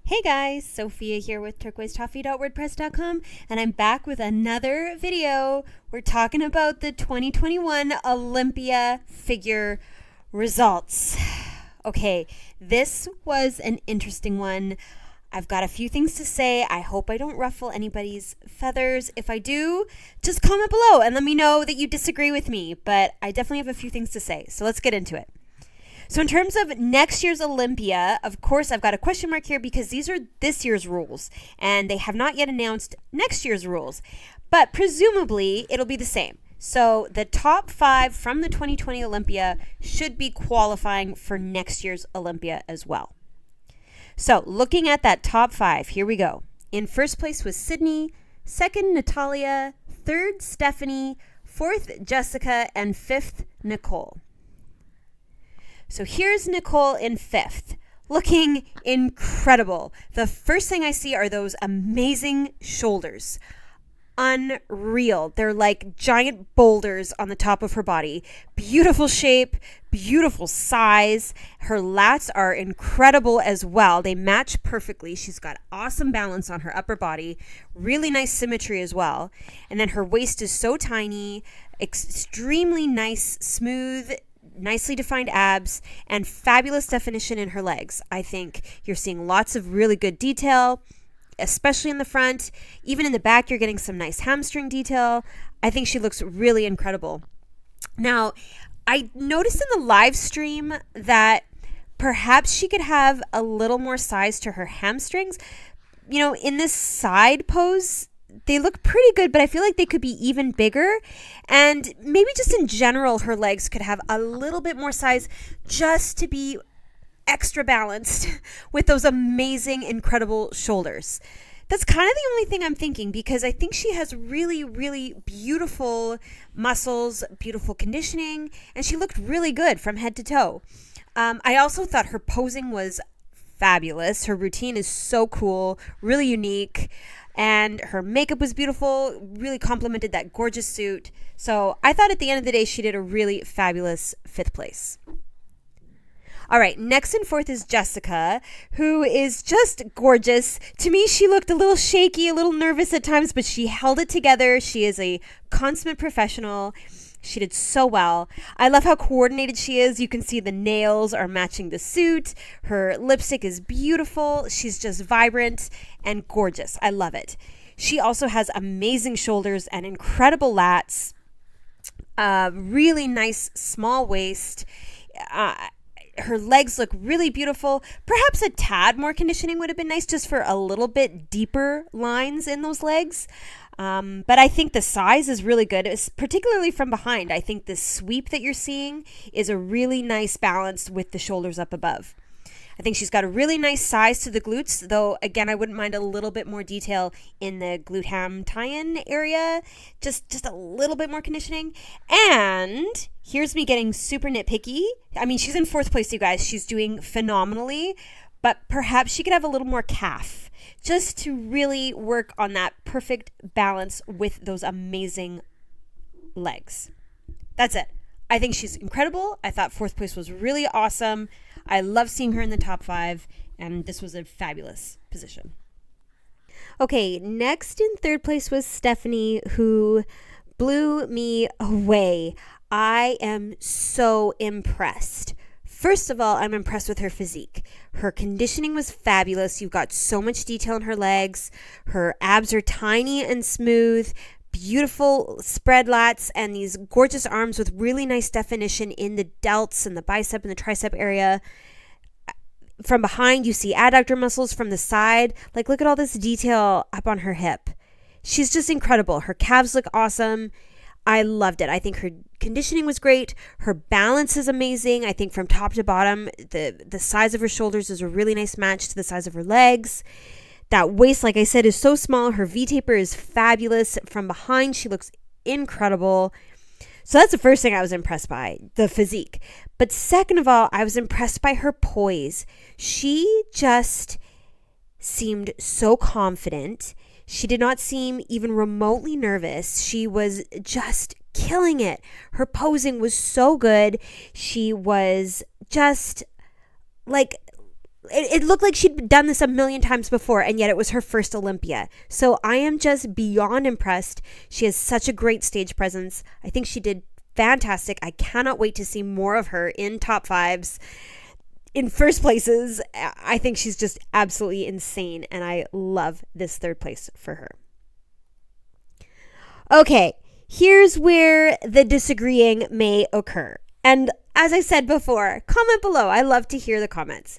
Hey guys, Sophia here with turquoisetoffee.wordpress.com, and I'm back with another video. We're talking about the 2021 Olympia figure results. Okay, this was an interesting one. I've got a few things to say. I hope I don't ruffle anybody's feathers. If I do, just comment below and let me know that you disagree with me, but I definitely have a few things to say, so let's get into it. So in terms of next year's Olympia, of course, I've got a question mark here because these are this year's rules, and they have not yet announced next year's rules. But presumably, it'll be the same. So the top 5 from the 2020 Olympia should be qualifying for next year's Olympia as well. So looking at that top 5, here we go. In first place was Sydney, second Natalia, third Stephanie, fourth Jessica, and fifth Nicole. So here's Nicole in fifth, looking incredible. The first thing I see are those amazing shoulders. Unreal. They're like giant boulders on the top of her body. Beautiful shape, beautiful size. Her lats are incredible as well. They match perfectly. She's got awesome balance on her upper body. Really nice symmetry as well. And then her waist is so tiny, extremely nice, smooth, nicely defined abs, and fabulous definition in her legs. I think you're seeing lots of really good detail, especially in the front. Even in the back, you're getting some nice hamstring detail. I think she looks really incredible. Now, I noticed in the live stream that perhaps she could have a little more size to her hamstrings. You know, in this side pose, they look pretty good, but I feel like they could be even bigger. And maybe just in general, her legs could have a little bit more size just to be extra balanced with those amazing, incredible shoulders. That's kind of the only thing I'm thinking, because I think she has really, really beautiful muscles, beautiful conditioning, and she looked really good from head to toe. I also thought her posing was fabulous. Her routine is so cool, really unique. And her makeup was beautiful, really complemented that gorgeous suit. So I thought at the end of the day, she did a really fabulous fifth place. All right, next and fourth is Jessica, who is just gorgeous. To me, she looked a little shaky, a little nervous at times, but she held it together. She is a consummate professional. She did so well. I love how coordinated she is. You can see the nails are matching the suit. Her lipstick is beautiful. She's just vibrant and gorgeous. I love it. She also has amazing shoulders and incredible lats. Really nice small waist. Her legs look really beautiful. Perhaps a tad more conditioning would have been nice, just for a little bit deeper lines in those legs. But I think the size is really good, particularly from behind. I think the sweep that you're seeing is a really nice balance with the shoulders up above. I think she's got a really nice size to the glutes, though, again, I wouldn't mind a little bit more detail in the glute ham tie-in area. Just a little bit more conditioning. And here's me getting super nitpicky. I mean, she's in fourth place, you guys. She's doing phenomenally, but perhaps she could have a little more calf, just to really work on that perfect balance with those amazing legs. That's it. I think she's incredible. I thought fourth place was really awesome. I love seeing her in the top 5, and this was a fabulous position. Okay, next in third place was Stephanie, who blew me away. I am so impressed. First of all, I'm impressed with her physique. Her conditioning was fabulous. You've got so much detail in her legs. Her abs are tiny and smooth. Beautiful spread lats and these gorgeous arms with really nice definition in the delts and the bicep and the tricep area. From behind, you see adductor muscles. From the side, like, look at all this detail up on her hip. She's just incredible. Her calves look awesome. I loved it. I think her conditioning was great. Her balance is amazing. I think from top to bottom, the size of her shoulders is a really nice match to the size of her legs. That waist, like I said, is so small. Her V-taper is fabulous. From behind, she looks incredible. So that's the first thing I was impressed by, the physique. But second of all, I was impressed by her poise. She just seemed so confident. She did not seem even remotely nervous. She was just killing it. Her posing was so good. She was just like it looked like she'd done this a million times before, and yet it was her first Olympia. So I am just beyond impressed. She has such a great stage presence. I think she did fantastic. I cannot wait to see more of her in top fives, in first places. I think she's just absolutely insane, and I love this third place for her. Okay, here's where the disagreeing may occur. And as I said before, comment below. I love to hear the comments.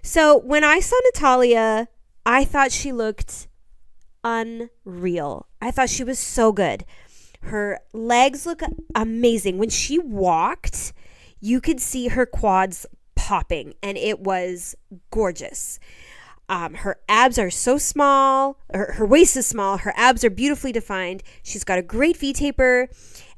So when I saw Natalia, I thought she looked unreal. I thought she was so good. Her legs look amazing. When she walked, you could see her quads popping, and it was gorgeous. Her abs are so small. Her waist is small. Her abs are beautifully defined. She's got a great V-taper,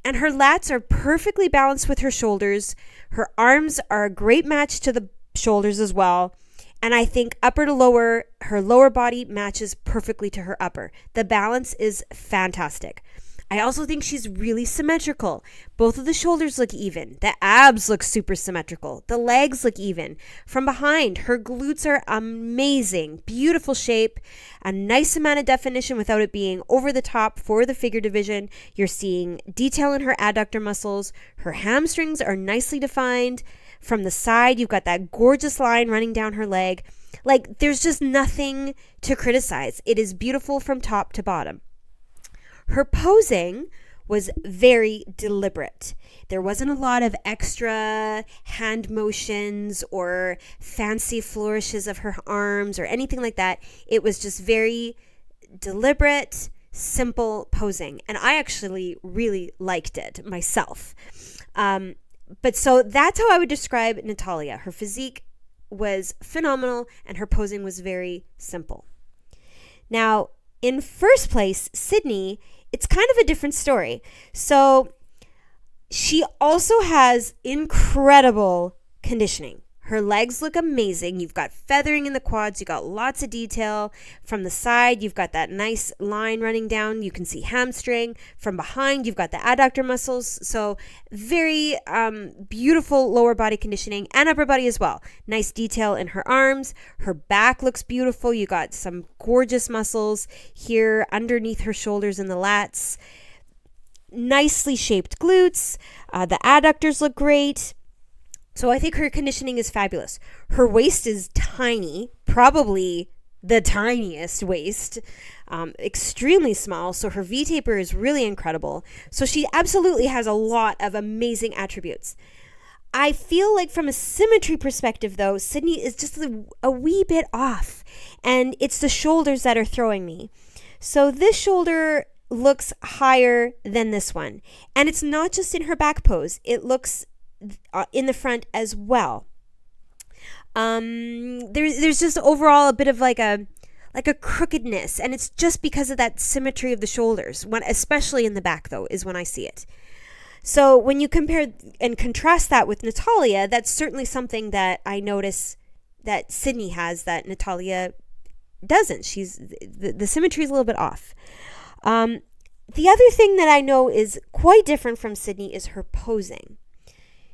and her lats are perfectly balanced with her shoulders. Her arms are a great match to the shoulders as well. And I think upper to lower, her lower body matches perfectly to her upper. The balance is fantastic. I also think she's really symmetrical. Both of the shoulders look even. The abs look super symmetrical. The legs look even. From behind, her glutes are amazing. Beautiful shape. A nice amount of definition without it being over the top for the figure division. You're seeing detail in her adductor muscles. Her hamstrings are nicely defined. From the side, you've got that gorgeous line running down her leg. Like, there's just nothing to criticize. It is beautiful from top to bottom. Her posing was very deliberate. There wasn't a lot of extra hand motions or fancy flourishes of her arms or anything like that. It was just very deliberate, simple posing. And I actually really liked it myself. But so that's how I would describe Natalia. Her physique was phenomenal and her posing was very simple. Now, in first place, Sydney, it's kind of a different story. So she also has incredible conditioning. Her legs look amazing. You've got feathering in the quads. You've got lots of detail. From the side, you've got that nice line running down. You can see hamstring. From behind, you've got the adductor muscles. So very beautiful lower body conditioning and upper body as well. Nice detail in her arms. Her back looks beautiful. You got some gorgeous muscles here underneath her shoulders and the lats. Nicely shaped glutes. The adductors look great. So I think her conditioning is fabulous. Her waist is tiny, probably the tiniest waist, extremely small. So her V-taper is really incredible. So she absolutely has a lot of amazing attributes. I feel like from a symmetry perspective, though, Sydney is just a wee bit off. And it's the shoulders that are throwing me. So this shoulder looks higher than this one. And it's not just in her back pose. It looks in the front as well. There's just overall a bit of like a crookedness, and it's just because of that symmetry of the shoulders. Especially in the back, though, is when I see it. So when you compare and contrast that with Natalia, that's certainly something that I notice that Sydney has that Natalia doesn't. The symmetry is a little bit off. The other thing that I know is quite different from Sydney is her posing.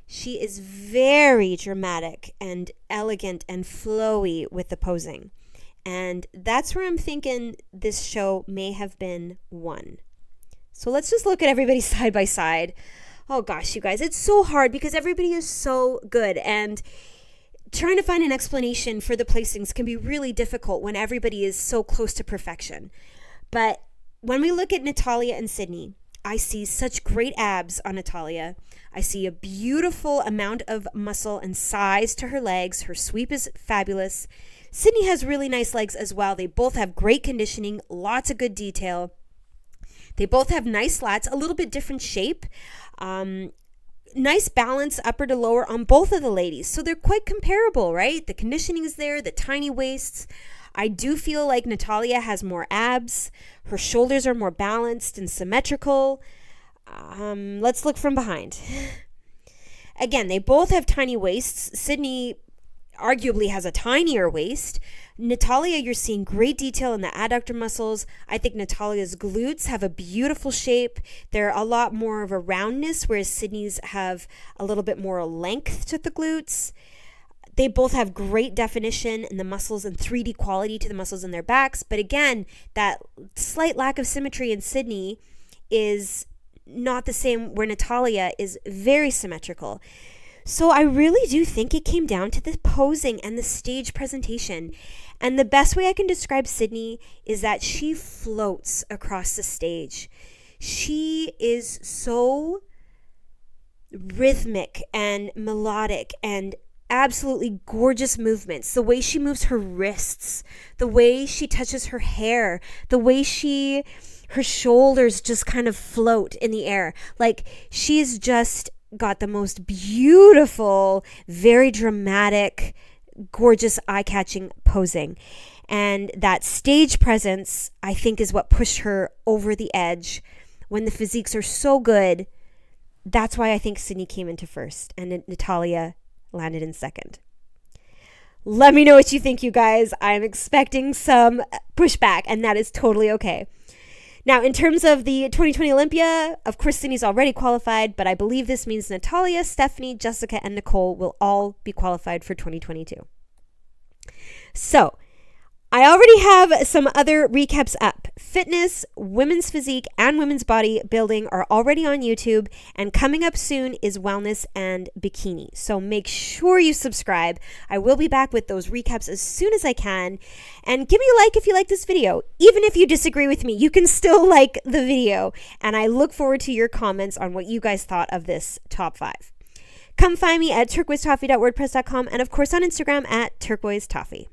She is very dramatic and elegant and flowy with the posing. And that's where I'm thinking this show may have been won. So let's just look at everybody side by side. Oh gosh, you guys, it's so hard because everybody is so good. And trying to find an explanation for the placings can be really difficult when everybody is so close to perfection. But when we look at Natalia and Sydney, I see such great abs on Natalia. I see a beautiful amount of muscle and size to her legs. Her sweep is fabulous. Sydney has really nice legs as well. They both have great conditioning, lots of good detail. They both have nice lats, a little bit different shape. Nice balance upper to lower on both of the ladies. So they're quite comparable, right? The conditioning is there, the tiny waists. I do feel like Natalia has more abs. Her shoulders are more balanced and symmetrical. Let's look from behind. Again, they both have tiny waists. Sydney arguably has a tinier waist. Natalia, you're seeing great detail in the adductor muscles. I think Natalia's glutes have a beautiful shape. They're a lot more of a roundness, whereas Sydney's have a little bit more length to the glutes. They both have great definition in the muscles and 3D quality to the muscles in their backs. But again, that slight lack of symmetry in Sydney is not the same where Natalia is very symmetrical. So I really do think it came down to the posing and the stage presentation. And the best way I can describe Sydney is that she floats across the stage. She is so rhythmic and melodic and absolutely gorgeous movements. The way she moves her wrists, the way she touches her hair, the way her shoulders just kind of float in the air. Like, she's just got the most beautiful, very dramatic, gorgeous, eye-catching posing. And that stage presence, I think, is what pushed her over the edge. When the physiques are so good, that's why I think Sydney came into first and Natalia landed in second. Let me know what you think, you guys. I'm expecting some pushback, and that is totally okay. Now, in terms of the 2020 Olympia, of course, Sydney's already qualified, but I believe this means Natalia, Stephanie, Jessica, and Nicole will all be qualified for 2022. So, I already have some other recaps up. Fitness, women's physique, and women's bodybuilding are already on YouTube, and coming up soon is wellness and bikini. So make sure you subscribe. I will be back with those recaps as soon as I can. And give me a like if you like this video. Even if you disagree with me, you can still like the video. And I look forward to your comments on what you guys thought of this top 5. Come find me at turquoisetoffee.wordpress.com and of course on Instagram at turquoisetoffee.